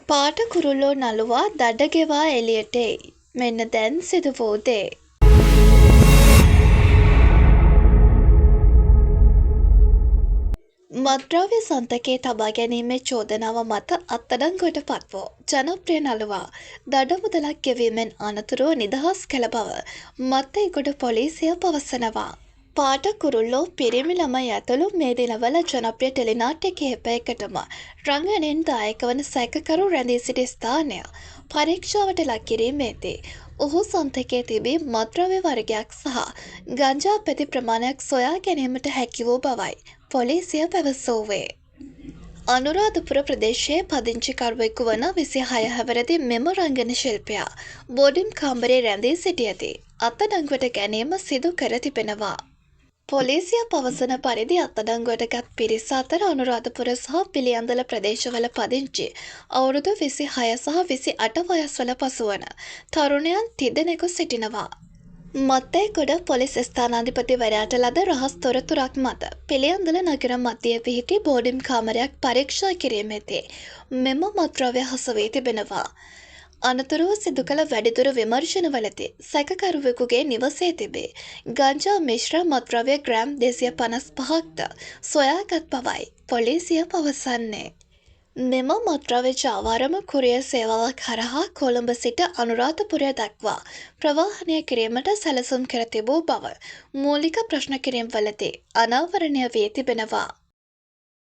පාට කුරුල්ලෝ නළුවා දඩ ගෙවා එළියට එයි. මෙන්න දැන් සිදු වූ දේ. මත්ද්‍රව්‍ය සන්තකයේ තබා ගැනීමේ චෝදනාව මත අත්අඩංගුවට පත්වූ ජනප්‍රිය නළුවා දඩ මුදලක් ගෙවීමෙන් අනතුරුව නිදහස් කළ බව මත්තේගොඩ පොලිසිය පවසනවා. පාට කුරුල්ලෝ පිරිමි ළමයි ඇතුළු මේ දිනවල ජනප්‍රිය ටෙලිනාට්‍ය කිහිපයකටම රංගනයෙන් දායක වන සැකකරු රැඳී සිටි ස්ථානය පරීක්ෂාවට ලක් කිරීමේදී ඔහු සන්තකයේ තිබී මත්ද්‍රව්‍ය වර්ගයක් සහ ගංජා පෙති ප්‍රමාණයක් සොයා ගැනීමට හැකි වූ බවයි පොලිසිය පැවසුවේ. අනුරාධපුර ප්‍රදේශයේ පදිංචිකරුවෙකු වන 26 හැවිරිදි මෙම රංගන ශිල්පියා බෝඩිම් කාමරයේ රැඳී සිටියදී අත්අඩංගුවට ගැනීම සිදු කර තිබෙනවා. පොලිසිය පවසන පරිදි අත්අඩංගුවට ගත් පිරිස අතර අනුරාධපුර සහ පිළියන්දල ප්‍රදේශවල පදිංචි අවුරුදු 26 සහ 28 වයස්වල පසුවන තරුණයන් තිදෙනෙකු සිටිනවා. මත්තේගොඩ පොලිස් ස්ථානාධිපතිවරයාට ලද රහස් තොරතුරක් මත පිළියන්දල නගර මධ්‍යයේ පිහිටි බෝඩිම් කාමරයක් පරීක්ෂා කිරීමේදී මෙම මත්ද්‍රව්‍ය හසු වී තිබෙනවා. අනතුරුව සිදු කළ වැඩිදුර විමර්ශනවලදී සැකකරුවෙකුගේ නිවසේ තිබේ ගංජා මිශ්‍ර මත්ද්‍රව්‍ය ග්‍රෑම් 255ක්ද සොයාගත් බවයි පොලිසිය පවසන්නේ. මෙම මත්ද්‍රව්‍ය ජාවාරම කුරියර් සේවාවක් හරහා කොළඹ සිට අනුරාධපුරය දක්වා ප්‍රවාහනය කිරීමට සැලසුම් කර තිබූ බව මූලික ප්‍රශ්න කිරීම්වලදී අනාවරණය වී තිබෙනවා.